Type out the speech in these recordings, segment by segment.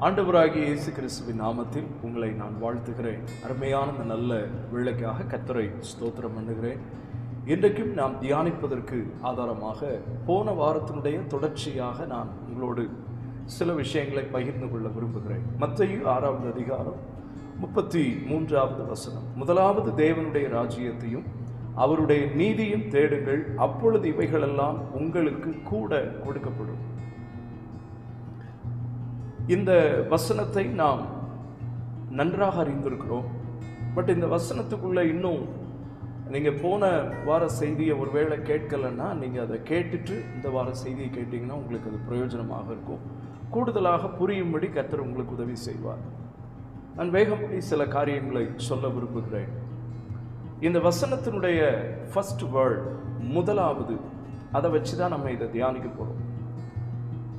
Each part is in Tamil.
ஆண்டவராகிய இயேசு கிறிஸ்துவின் நாமத்தில் உங்களை நான் வாழ்த்துகிறேன். அருமையான இந்த நல்ல வேளைக்காக கர்த்தரை ஸ்தோத்திரம் பண்ணுகிறேன். இன்றைக்கும் நாம் தியானிப்பதற்கு ஆதாரமாக போன வாரத்தினுடைய தொடர்ச்சியாக நான் உங்களோடு சில விஷயங்களை பகிர்ந்து கொள்ள விரும்புகிறேன். மத்தேயு 6வது அதிகாரம் 33வது வசனம். முதலாவது தேவனுடைய ராஜ்யத்தையும் அவருடைய நீதியும் தேடுங்கள், அப்பொழுது இவைகளெல்லாம் உங்களுக்கு கூட கொடுக்கப்படும். இந்த வசனத்தை நாம் நன்றாக அறிந்திருக்கிறோம். பட் இந்த வசனத்துக்குள்ள இன்னும் நீங்கள் போன வார செய்தியை ஒருவேளை கேட்கலைன்னா நீங்கள் அதை கேட்டுட்டு இந்த வார செய்தியை கேட்டிங்கன்னா உங்களுக்கு அது பிரயோஜனமாக இருக்கும். கூடுதலாக புரியும்படி கர்த்தர் உங்களுக்கு உதவி செய்வார். நான் வேகப்படி சில காரியங்களை சொல்ல விரும்புகிறேன். இந்த வசனத்தினுடைய ஃபர்ஸ்ட் வேர்ட், முதலாவது, அதை வச்சு தான் நம்ம இதை தியானிக்க போகிறோம்.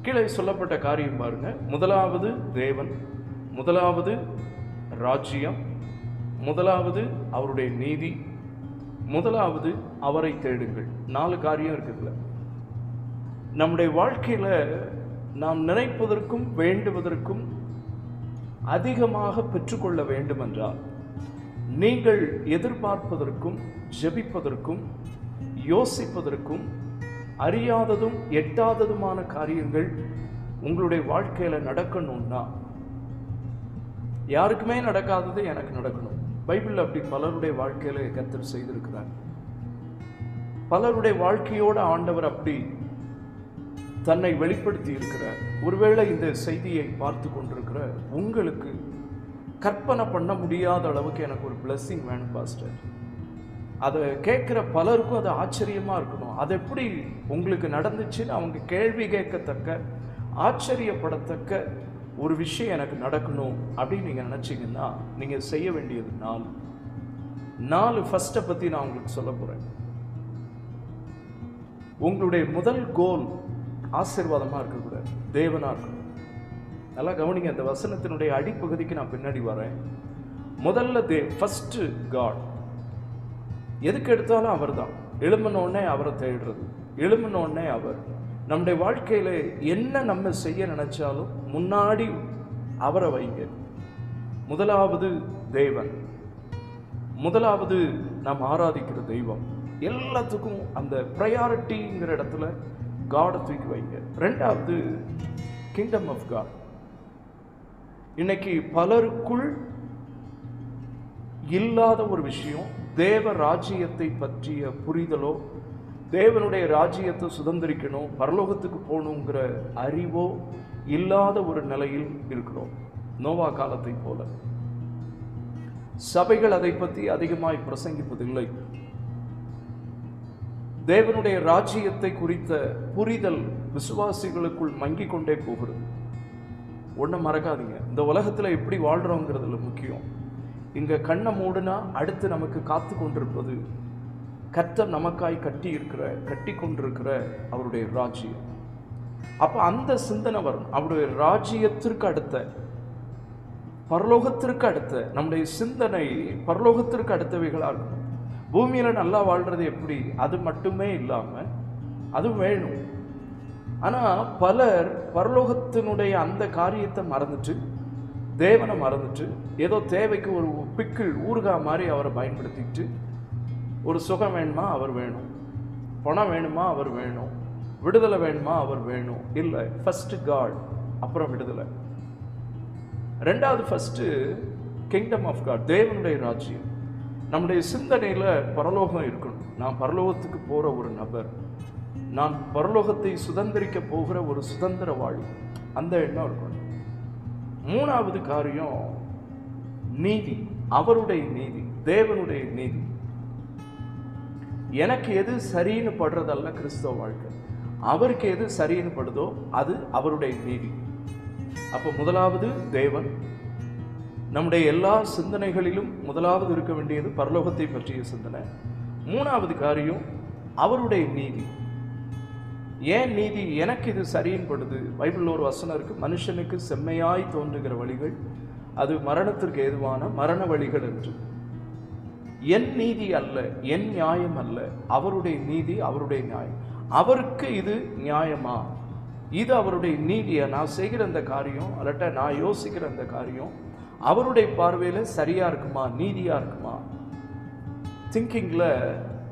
கீழே சொல்லப்பட்ட காரியம் பாருங்க. முதலாவது தேவன், முதலாவது ராஜ்யம், முதலாவது அவருடைய நீதி, முதலாவது அவரை தேடுங்கள். 4 காரியம் இருக்குதுல்ல. நம்முடைய வாழ்க்கையில நாம் நினைப்பதற்கும் வேண்டுவதற்கும் அதிகமாக பெற்றுக்கொள்ள வேண்டும் என்றால், நீங்கள் எதிர்பார்ப்பதற்கும் ஜெபிப்பதற்கும் யோசிப்பதற்கும் அறியாததும் எட்டாததுமான காரியங்கள் உங்களுடைய வாழ்க்கையில நடக்கணும்னா, யாருக்குமே நடக்காதது எனக்கு நடக்கணும். பைபிள் அப்படி பலருடைய வாழ்க்கையில கர்த்தர் செய்திருக்கிறார். பலருடைய வாழ்க்கையோட ஆண்டவர் அப்படி தன்னை வெளிப்படுத்தி இருக்கிறார். ஒருவேளை இந்த செய்தியை பார்த்து கொண்டிருக்கிற உங்களுக்கு கற்பனை பண்ண முடியாத அளவுக்கு எனக்கு ஒரு பிளெஸிங் வேணும் பாஸ்டர், அதை கேட்குற பலருக்கும் அது ஆச்சரியமாக இருக்கணும், அது எப்படி உங்களுக்கு நடந்துச்சுன்னு அவங்க கேள்வி கேட்கத்தக்க, ஆச்சரியப்படத்தக்க ஒரு விஷயம் எனக்கு நடக்கணும் அப்படின்னு நீங்கள் நினச்சிங்கன்னா நீங்கள் செய்ய வேண்டியது 4 ஃபர்ஸ்ட்டை பற்றி நான் உங்களுக்கு சொல்ல போகிறேன். உங்களுடைய முதல் கோல் ஆசீர்வாதமாக இருக்கக்கூடாது, தேவனாக இருக்கணும். நல்லா கவனிங்க. இந்த வசனத்தினுடைய அடிப்பகுதிக்கு நான் பின்னாடி வரேன். முதல்ல ஃபர்ஸ்ட் காட். எதுக்கு எடுத்தாலும் அவர் தான். எழும்பினோடனே அவரை தேடுறது, எழும்பினோடனே அவர். நம்முடைய வாழ்க்கையில் என்ன நம்ம செய்ய நினைச்சாலும் முன்னாடி அவரை வைங்க. முதலாவது தேவன், முதலாவது நாம் ஆராதிக்கிற தெய்வம். எல்லாத்துக்கும் அந்த ப்ரையாரிட்டிங்கிற இடத்துல காடை தூக்கி வைங்க. 2வது கிங்டம் ஆஃப் காட். இன்னைக்கு பலருக்குள் இல்லாத ஒரு விஷயம், தேவ ராஜ்யத்தை பற்றிய புரிதலோ, தேவனுடைய ராஜ்யத்தை சுதந்திரிக்கணும், பரலோகத்துக்கு போகணுங்கிற அறிவோ இல்லாத ஒரு நிலையில் இருக்கிறோம். நோவா காலத்தை போல சபைகள் அதை பற்றி அதிகமாய் பிரசங்கிப்பதில்லை. தேவனுடைய ராஜ்யத்தை குறித்த புரிதல் விசுவாசிகளுக்குள் மங்கிக் கொண்டே போகிறது. ஒன்றை மறக்காதீங்க, இந்த உலகத்தில் எப்படி வாழ்கிறோங்கிறதுல முக்கியம். இங்கே கண்ணை மூடுனா அடுத்து நமக்கு காத்து கொண்டிருப்பது கர்த்தர் நமக்காய் கட்டி கொண்டிருக்கிற அவருடைய ராஜ்யம். அப்போ அந்த சிந்தனை வரும். அவருடைய ராஜ்யத்திற்கு அடுத்த, பரலோகத்திற்கு அடுத்த நம்முடைய சிந்தனை பரலோகத்திற்கு அடுத்தவைகளாக இருக்கணும். பூமியில் நல்லா வாழ்றது எப்படி, அது மட்டுமே இல்லாமல் அது வேணும். ஆனால் பலர் பரலோகத்தினுடைய அந்த காரியத்தை மறந்துட்டு, தேவனை மறந்துட்டு, ஏதோ தேவைக்கு ஒரு பிக்கிள் ஊறுகாய் மாதிரி அவரை பயன்படுத்திட்டு, ஒரு சுகம் வேணுமா அவர் வேணும், பணம் வேணுமா அவர் வேணும், விடுதலை வேணுமா அவர் வேணும். இல்லை, ஃபர்ஸ்ட் காட், அப்புறம் விடுதலை. 2வது ஃபர்ஸ்ட்டு கிங்டம் ஆஃப் காட், தேவனுடைய ராஜ்யம். நம்முடைய சிந்தனையில் பரலோகம் இருக்கணும். நான் பரலோகத்துக்கு போகிற ஒரு நபர், நான் பரலோகத்தை சுதந்திரிக்க போகிற ஒரு சுதந்திரவாளி, அந்த எண்ணம் இருக்கணும். 3வது காரியம் நீதி, அவருடைய நீதி, தேவனுடைய நீதி. எனக்கு எது சரின்னு படுறதல்ல கிறிஸ்தவ வாழ்க்கை, அவருக்கு எது சரின்னு படுதோ அது அவருடைய நீதி. அப்போ முதலாவது தேவன். நம்முடைய எல்லா சிந்தனைகளிலும் முதலாவது இருக்க வேண்டியது பரலோகத்தை பற்றிய சிந்தனை. 3வது காரியம் அவருடைய நீதி. ஏன் நீதி? எனக்கு இது சரின்னு படுது. பைபிளில் ஒரு வசனம் இருக்கு, மனுஷனுக்கு செம்மையாய் தோன்றுகிற வழிகள் அது மரணத்திற்கு ஏதுவான மரண வழிகள் என்று. என் நீதி அல்ல, என் நியாயம் அல்ல, அவருடைய நீதி, அவருடைய நியாயம். அவருக்கு இது நியாயமா, இது அவருடைய நீதியை, நான் செய்கிற அந்த காரியம் அல்லட்ட நான் யோசிக்கிற அந்த காரியம் அவருடைய பார்வையில் சரியா இருக்குமா, நீதியா இருக்குமா, திங்கிங்கில்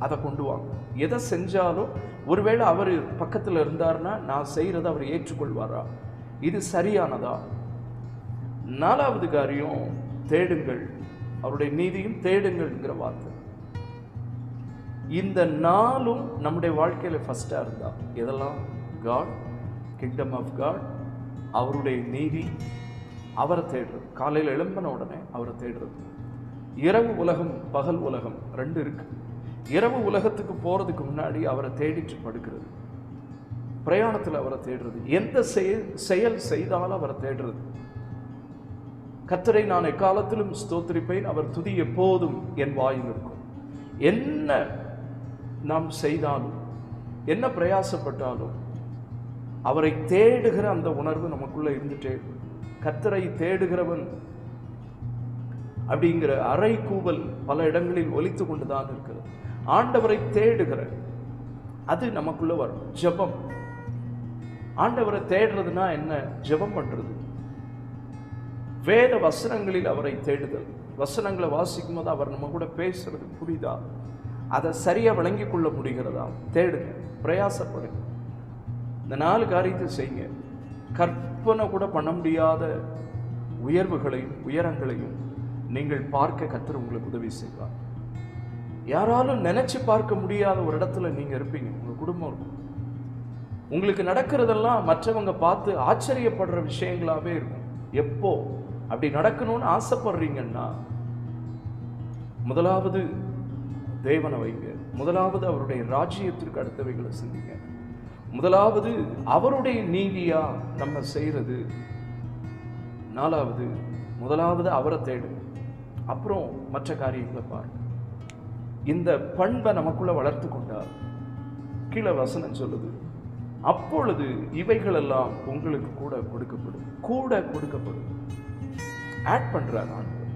அதை கொண்டு வாங்க. எதை செஞ்சாலும் ஒருவேளை அவர் பக்கத்தில் இருந்தார்னா நான் செய்கிறத அவர் ஏற்றுக்கொள்வாரா, இது சரியானதா. 4வது காரியம் தேடுங்கள், அவருடைய நீதியும் தேடுங்கள்ங்கிற வார்த்தை. இந்த 4ம் நம்முடைய வாழ்க்கையில் ஃபஸ்ட்டாக இருந்தா எதெல்லாம்? காட், கிங்டம் ஆஃப் காட், அவருடைய நீதி, அவரை தேடுறது. காலையில் எழும்பின உடனே அவரை தேடுறது. இரவு உலகம் பகல் உலகம் 2 இருக்கு. இரவு உலகத்துக்கு போறதுக்கு முன்னாடி அவரை தேடிட்டு படுக்கிறது, பிரயாணத்தில் அவரை தேடுறது, எந்த செயல் செய்தாலும் அவரை தேடுறது. கர்த்தரை நான் எக்காலத்திலும் ஸ்தோத்திரிப்பேன், அவர் துதி எப்போதும் என் வாயில் இருக்கும். என்ன நாம் செய்தாலும் என்ன பிரயாசப்பட்டாலும் அவரை தேடுகிற அந்த உணர்வு நமக்குள்ள இருந்துட்டே இருக்கும். கர்த்தரை தேடுகிறவன் அப்படிங்கிற அறை கூவல் பல இடங்களில் ஒலித்து கொண்டுதான் இருக்கிறது. ஆண்டவரை தேடுகிற அது நமக்குள்ள வரும். ஜெபம், ஆண்டவரை தேடுறதுனா என்ன? ஜெபம் பண்றது. வேத வசனங்களில் அவரை தேடுதல். வசனங்களை வாசிக்கும் போது அவர் நம்ம கூட பேசுறது புரியுதா, அதை சரியா விளங்கி கொள்ள முடிகிறதா? தேடுங்க, பிரயாசப்படுங்க. இந்த 4 காரியத்தை செய்யுங்க. கற்பனை கூட பண்ண முடியாத உயர்வுகளையும் உயரங்களையும் நீங்கள் பார்க்க கர்த்தர் உங்களுக்கு உதவி செய்வார். யாராலும் நினைச்சு பார்க்க முடியாத ஒரு இடத்துல நீங்க இருப்பீங்க, உங்க குடும்பம் இருக்கும். உங்களுக்கு நடக்கிறதெல்லாம் மற்றவங்க பார்த்து ஆச்சரியப்படுற விஷயங்களாவே இருக்கும். எப்போ அப்படி நடக்கணும்னு ஆசைப்படுறீங்கன்னா, முதலாவது தேவனை வைங்க, முதலாவது அவருடைய ராஜ்யத்திற்கு அடுத்தவைகளை சிந்திங்க, முதலாவது அவருடைய நீதியா நம்ம செய்யறது, 4வது முதலாவது அவரை தேடுங்க, அப்புறம் மற்ற காரியங்களை பாருங்க. இந்த பண்பை நமக்குள்ள வளர்த்து கொண்டால், கீழே வசனம் சொல்லுது, அப்பொழுது இவைகளெல்லாம் உங்களுக்கு கூட கொடுக்கப்படும். கூட கொடுக்கப்படும். ஆட் பண்றார் ஆண்டவர்.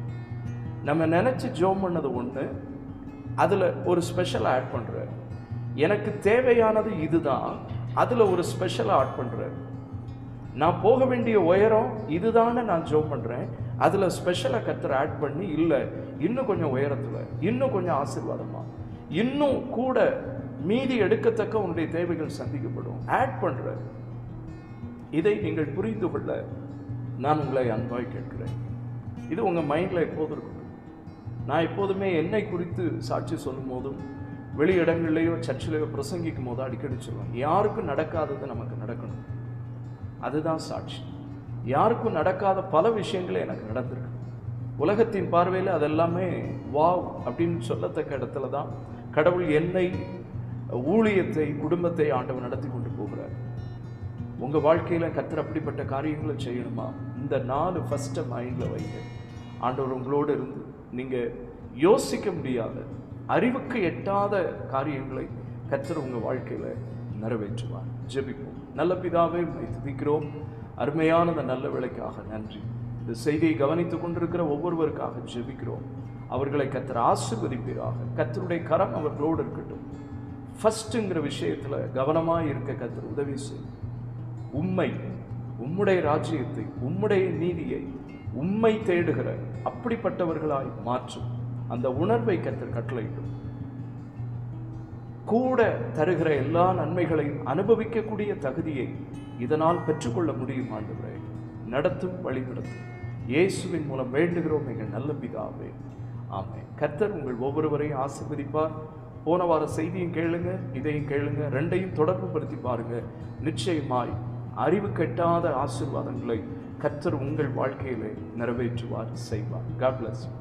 நம்ம நினைச்சு ஜெபம் பண்ணது ஒண்ணு, அதுல ஒரு ஸ்பெஷல் ஆட் பண்றார். எனக்கு தேவையானது இதுதான், அதுல ஒரு ஸ்பெஷல் ஆட் பண்றார். நான் போக வேண்டிய உயரம் இதுதானே நான் ஜெபம் பண்றேன், அதுல ஸ்பெஷலா கர்த்தர் ஆட் பண்ணி, இல்ல இன்னும் கொஞ்சம் உயரத்துல, இன்னும் கொஞ்சம் ஆசீர்வாதமா, இன்னும் கூட மீதி எடுக்கத்தக்க உன்னுடைய தேவைகள் சந்திக்கப்படும். ஆட் பண்ற இதை நீங்கள் புரிந்து கொள்ள நான் உங்களை அன்பாய் கேட்கிறேன். இது உங்க மைண்ட்ல எப்போதும் இருக்கும். நான் எப்போதுமே என்னை குறித்து சாட்சி சொல்லும் போதும், வெளி இடங்கள்லையோ சர்ச்சிலையோ பிரசங்கிக்கும் போதோ அடிக்கடி சொல்லுவேன், யாருக்கும் நடக்காதது நமக்கு நடக்கணும். அதுதான் சாட்சி. யாருக்கும் நடக்காத பல விஷயங்கள் எனக்கு நடந்திருக்கு. உலகத்தின் பார்வையில் அதெல்லாமே வாவ் அப்படின்னு சொல்லத்தக்க இடத்துல தான் கடவுள் என்னை, ஊழியத்தை, குடும்பத்தை ஆண்டவர் நடத்தி கொண்டு போகிறார். உங்க வாழ்க்கையில கர்த்தர் அப்படிப்பட்ட காரியங்களை செய்யணுமா? இந்த 4 ஃபர்ஸ்ட் மைண்ட்ல வைங்க. ஆண்டவர் உங்களோடு இருந்து நீங்க யோசிக்க முடியாத, அறிவுக்கு எட்டாத காரியங்களை கர்த்தர் உங்க வாழ்க்கையில நிறைவேற்றுவார். ஜெபிப்போம். நல்ல பிதாவே, உம்மை துதிக்கிறோம். அருமையான அந்த நல்ல வேளைக்காக நன்றி. இந்த செய்தியை கவனித்துக் கொண்டிருக்கிற ஒவ்வொருவருக்காக ஜெபிக்கிறோம். அவர்களை கர்த்தர் ஆசீர்வதிப்பீராக. கர்த்தருடைய கரம் அவர்களோடு இருக்கட்டும். ஃபர்ஸ்ட்ங்கிற விஷயத்துல கவனமாக இருக்க கர்த்தர் உதவி செய்யும். உம்மை, உம்முடைய ராஜ்யத்தை, உம்முடைய நீதியை, உம்மை தேடுகிற அப்படிப்பட்டவர்களாய் மாற்றும் அந்த உணர்வை கர்த்தர் கட்டளையிடும். கூட தருகிற எல்லா நன்மைகளையும் அனுபவிக்கக்கூடிய தகுதியை இதனால் பெற்றுக்கொள்ள முடியும். ஆண்டவரே, நடத்தும், வழி நடத்தும். இயேசுவின் மூலம் வேண்டுகிறோம் எங்கள் நல்ல பிதாவே, ஆமென். கர்த்தர் உங்கள் ஒவ்வொருவரையும் ஆசீர்வதிப்பார். போன வார செய்தியும் கேளுங்க, இதையும் கேளுங்க, 2ஐயும் தொடர்பு படுத்தி பாருங்க. நிச்சயமாய் அறிவு கெட்டாத ஆசீர்வாதங்களை கர்த்தர் உங்கள் வாழ்க்கையிலே நிறைவேற்றுவார், செய்வார். God bless you.